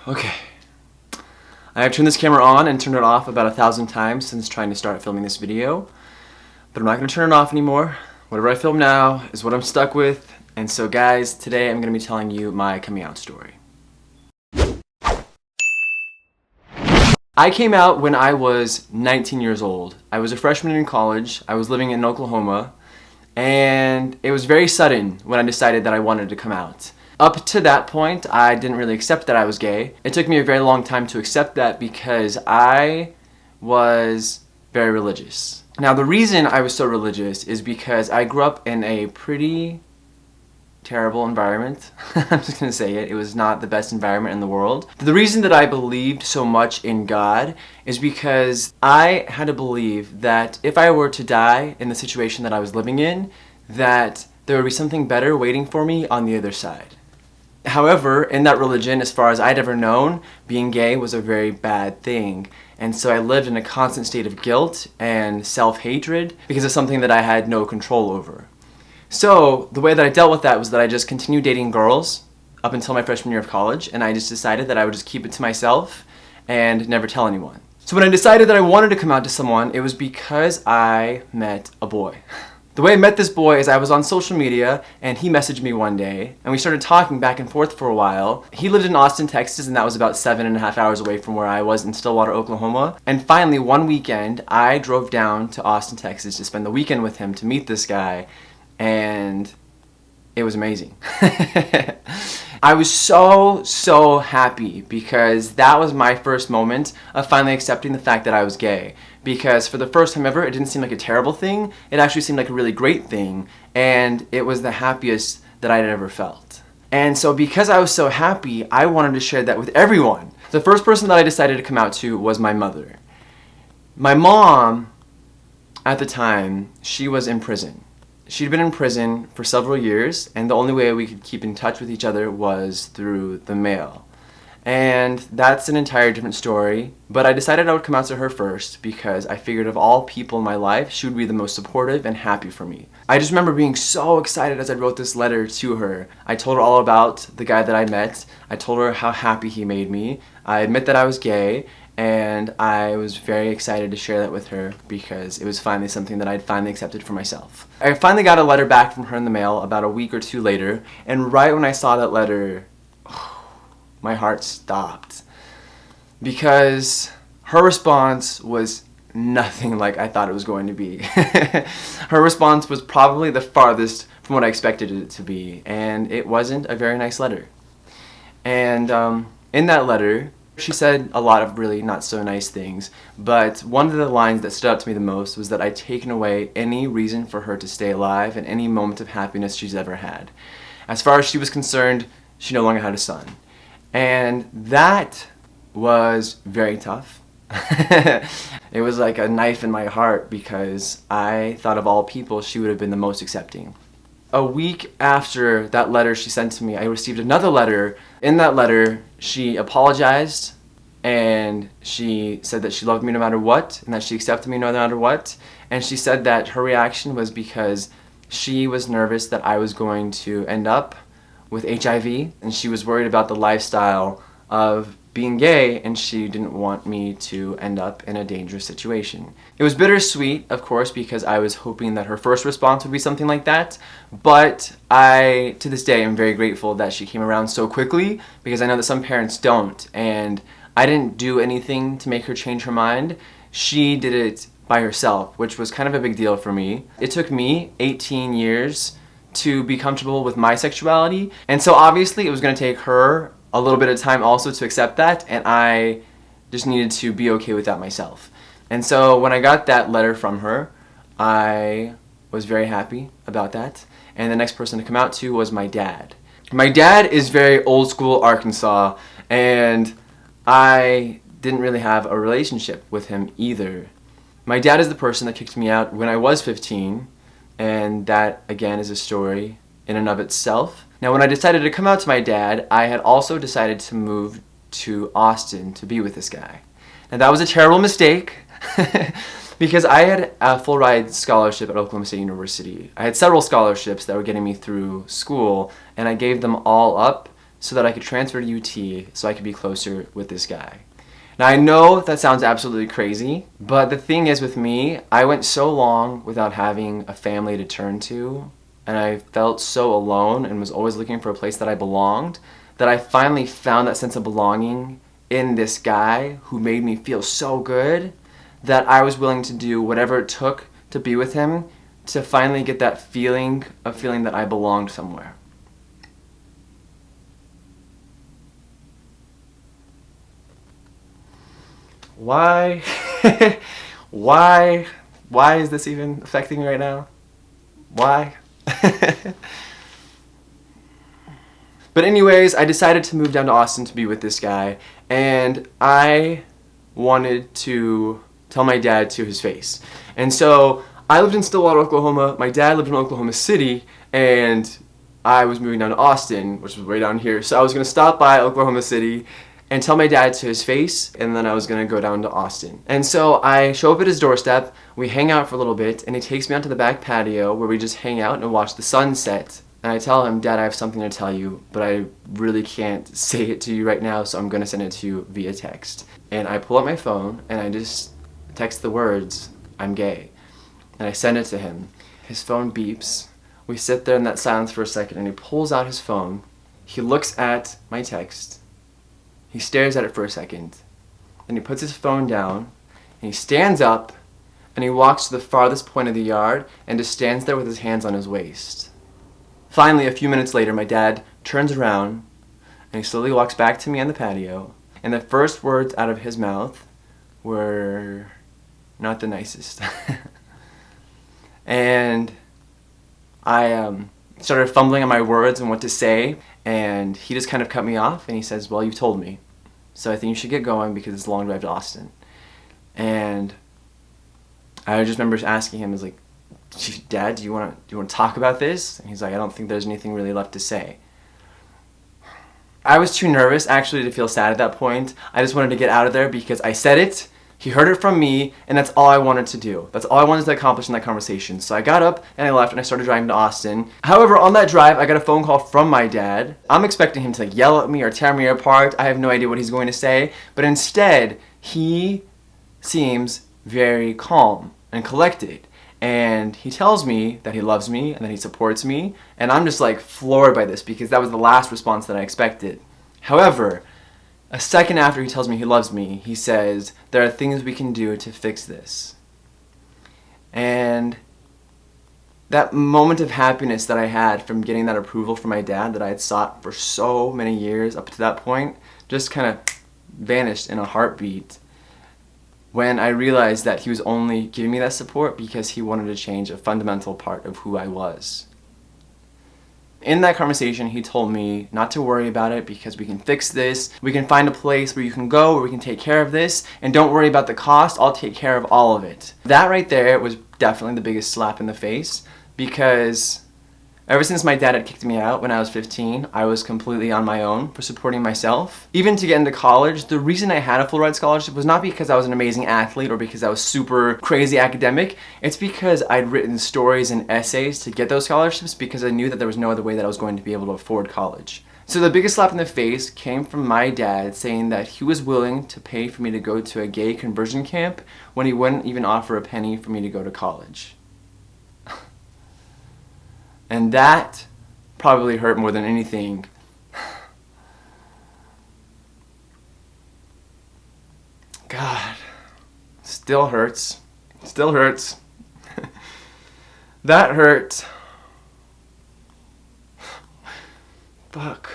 Okay. I have turned this camera on and turned it off about 1,000 times since trying to start filming this video, but I'm not going to turn it off anymore. Whatever I film now is what I'm stuck with, and so guys, today I'm going to be telling you my coming out story. I came out when I was 19 years old. I was a freshman in college. I was living in Oklahoma, and it was very sudden when I decided that I wanted to come out. Up to that point, I didn't really accept that I was gay. It took me a very long time to accept that because I was very religious. Now, the reason I was so religious is because I grew up in a pretty terrible environment. I'm just gonna say it. It was not the best environment in the world. The reason that I believed so much in God is because I had to believe that if I were to die in the situation that I was living in, that there would be something better waiting for me on the other side. However, in that religion, as far as I'd ever known, being gay was a very bad thing. And so I lived in a constant state of guilt and self-hatred because of something that I had no control over. So the way that I dealt with that was that I just continued dating girls up until my freshman year of college, and I just decided that I would just keep it to myself and never tell anyone. So when I decided that I wanted to come out to someone, it was because I met a boy. The way I met this boy is I was on social media and he messaged me one day and we started talking back and forth for a while. He lived in Austin, Texas, and that was about 7.5 hours away from where I was in Stillwater, Oklahoma. And finally, one weekend, I drove down to Austin, Texas to spend the weekend with him to meet this guy, and it was amazing. I was so happy because that was my first moment of finally accepting the fact that I was gay. Because for the first time ever, it didn't seem like a terrible thing. It actually seemed like a really great thing, and it was the happiest that I'd ever felt. And so because I was so happy, I wanted to share that with everyone. The first person that I decided to come out to was my mother. My mom, at the time, she was in prison. She'd been in prison for several years, and the only way we could keep in touch with each other was through the mail. And that's an entire different story, but I decided I would come out to her first because I figured of all people in my life, she would be the most supportive and happy for me. I just remember being so excited as I wrote this letter to her. I told her all about the guy that I met. I told her how happy he made me. I admit that I was gay, and I was very excited to share that with her because it was finally something that I'd finally accepted for myself. I finally got a letter back from her in the mail about a week or two later, and right when I saw that letter, my heart stopped because her response was nothing like I thought it was going to be. Her response was probably the farthest from what I expected it to be, and it wasn't a very nice letter. And in that letter, she said a lot of really not so nice things, but one of the lines that stood out to me the most was that I'd taken away any reason for her to stay alive and any moment of happiness she's ever had. As far as she was concerned, she no longer had a son. And that was very tough. It was like a knife in my heart because I thought of all people she would have been the most accepting. A week after that letter she sent to me, I received another letter. In that letter, she apologized and she said that she loved me no matter what and that she accepted me no matter what. And she said that her reaction was because she was nervous that I was going to end up with HIV, and she was worried about the lifestyle of being gay, and she didn't want me to end up in a dangerous situation. It was bittersweet, of course, because I was hoping that her first response would be something like that, but I, to this day, am very grateful that she came around so quickly, because I know that some parents don't, and I didn't do anything to make her change her mind. She did it by herself, which was kind of a big deal for me. It took me 18 years to be comfortable with my sexuality, and so obviously it was going to take her a little bit of time also to accept that, and I just needed to be okay with that myself. And so when I got that letter from her, I was very happy about that, and the next person to come out to was my dad. My dad is very old school Arkansas, and I didn't really have a relationship with him either. My dad is the person that kicked me out when I was 15, and that, again, is a story in and of itself. Now, when I decided to come out to my dad, I had also decided to move to Austin to be with this guy. Now, that was a terrible mistake because I had a full ride scholarship at Oklahoma State University. I had several scholarships that were getting me through school, and I gave them all up so that I could transfer to UT so I could be closer with this guy. Now I know that sounds absolutely crazy, but the thing is with me, I went so long without having a family to turn to, and I felt so alone and was always looking for a place that I belonged, that I finally found that sense of belonging in this guy who made me feel so good that I was willing to do whatever it took to be with him to finally get that feeling of feeling that I belonged somewhere. Why? Why is this even affecting me right now? Why? But anyways, I decided to move down to Austin to be with this guy, and I wanted to tell my dad to his face. And so I lived in Stillwater, Oklahoma. My dad lived in Oklahoma City, and I was moving down to Austin, which was way down here. So I was going to stop by Oklahoma City and tell my dad to his face, and then I was going to go down to Austin. And so I show up at his doorstep, we hang out for a little bit, and he takes me out to the back patio where we just hang out and watch the sunset. And I tell him, Dad, I have something to tell you, but I really can't say it to you right now, so I'm going to send it to you via text. And I pull up my phone, and I just text the words, I'm gay. And I send it to him. His phone beeps. We sit there in that silence for a second, and he pulls out his phone. He looks at my text. He stares at it for a second. Then he puts his phone down, and he stands up, and he walks to the farthest point of the yard, and just stands there with his hands on his waist. Finally, a few minutes later, my dad turns around, and he slowly walks back to me on the patio, and the first words out of his mouth were not the nicest. And I started fumbling on my words and what to say, and he just kind of cut me off, and he says, well, you've told me, so I think you should get going because it's a long drive to Austin. And I just remember asking him, like, Dad, do you want to talk about this? And he's like, I don't think there's anything really left to say. I was too nervous actually to feel sad at that point. I just wanted to get out of there because I said it, he heard it from me, and that's all I wanted to do. That's all I wanted to accomplish in that conversation. So I got up and I left and I started driving to Austin. However, on that drive, I got a phone call from my dad. I'm expecting him to yell at me or tear me apart. I have no idea what he's going to say, but instead, he seems very calm and collected. And he tells me that he loves me and that he supports me, and I'm just like floored by this because that was the last response that I expected. However, a second after he tells me he loves me, he says, there are things we can do to fix this. And that moment of happiness that I had from getting that approval from my dad that I had sought for so many years up to that point just kind of vanished in a heartbeat when I realized that he was only giving me that support because he wanted to change a fundamental part of who I was. In that conversation, he told me not to worry about it because we can fix this. We can find a place where you can go where we can take care of this, and don't worry about the cost, I'll take care of all of it. That right there was definitely the biggest slap in the face because ever since my dad had kicked me out when I was 15, I was completely on my own for supporting myself. Even to get into college, the reason I had a full ride scholarship was not because I was an amazing athlete or because I was super crazy academic. It's because I'd written stories and essays to get those scholarships because I knew that there was no other way that I was going to be able to afford college. So the biggest slap in the face came from my dad saying that he was willing to pay for me to go to a gay conversion camp when he wouldn't even offer a penny for me to go to college. And that probably hurt more than anything. God, still hurts. Still hurts. That hurt. Fuck.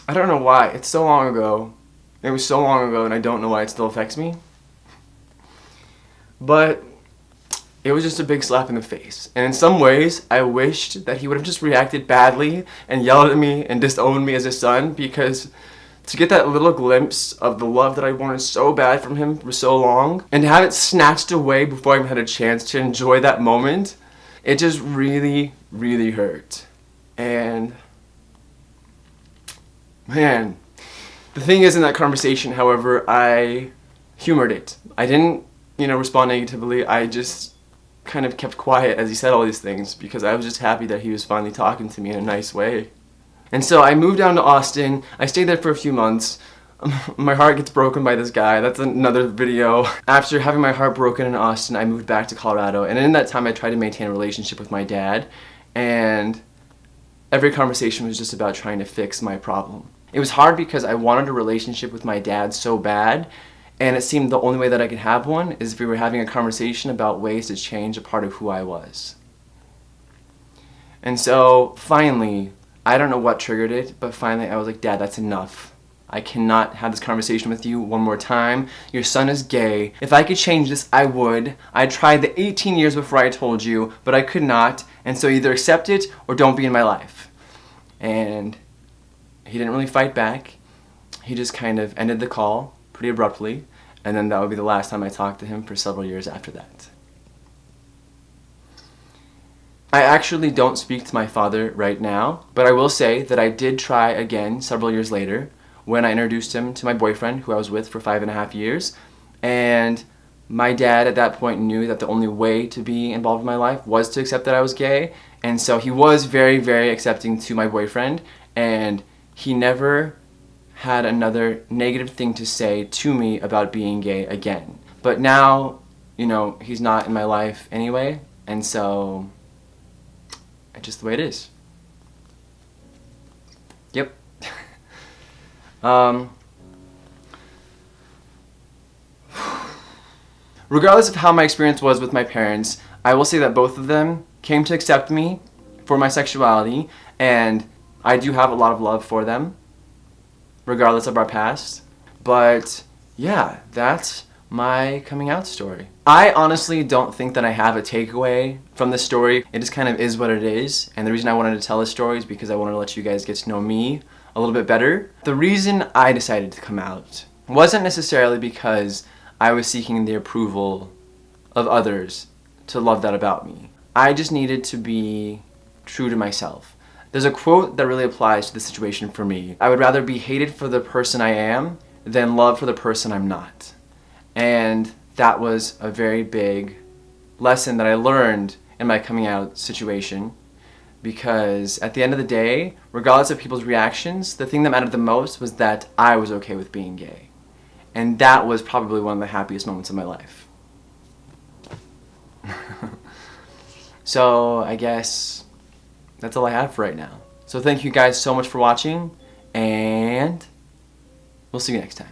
I don't know why. It's so long ago. It was so long ago and I don't know why it still affects me. But it was just a big slap in the face. And in some ways, I wished that he would have just reacted badly and yelled at me and disowned me as a son, because to get that little glimpse of the love that I wanted so bad from him for so long, and to have it snatched away before I even had a chance to enjoy that moment, it just really, really hurt. And man, the thing is, in that conversation, however, I humored it. I didn't, respond negatively. I just kind of kept quiet as he said all these things because I was just happy that he was finally talking to me in a nice way. And so I moved down to Austin. I stayed there for a few months. My heart gets broken by this guy. That's another video. After having my heart broken in Austin, I moved back to Colorado. And in that time, I tried to maintain a relationship with my dad. And every conversation was just about trying to fix my problem. It was hard because I wanted a relationship with my dad so bad. And it seemed the only way that I could have one is if we were having a conversation about ways to change a part of who I was. And so finally, I don't know what triggered it, but finally I was like, Dad, that's enough. I cannot have this conversation with you one more time. Your son is gay. If I could change this, I would. I tried the 18 years before I told you, but I could not. And so either accept it or don't be in my life. And he didn't really fight back. He just kind of ended the call pretty abruptly. And then that would be the last time I talked to him for several years after that. I actually don't speak to my father right now, but I will say that I did try again several years later when I introduced him to my boyfriend, who I was with for 5.5 years. And my dad at that point knew that the only way to be involved in my life was to accept that I was gay. And so he was very, very accepting to my boyfriend, and he never had another negative thing to say to me about being gay again. But now, you know, he's not in my life anyway, and so it's just the way it is. Yep. Regardless of how my experience was with my parents, I will say that both of them came to accept me for my sexuality, and I do have a lot of love for them, regardless of our past. But yeah, that's my coming out story. I honestly don't think that I have a takeaway from this story. It just kind of is what it is, and the reason I wanted to tell this story is because I wanted to let you guys get to know me a little bit better. The reason I decided to come out wasn't necessarily because I was seeking the approval of others to love that about me. I just needed to be true to myself. There's a quote that really applies to the situation for me. I would rather be hated for the person I am than loved for the person I'm not. And that was a very big lesson that I learned in my coming out situation, because at the end of the day, regardless of people's reactions, the thing that mattered the most was that I was okay with being gay. And that was probably one of the happiest moments of my life. So I guess that's all I have for right now. So thank you guys so much for watching, and we'll see you next time.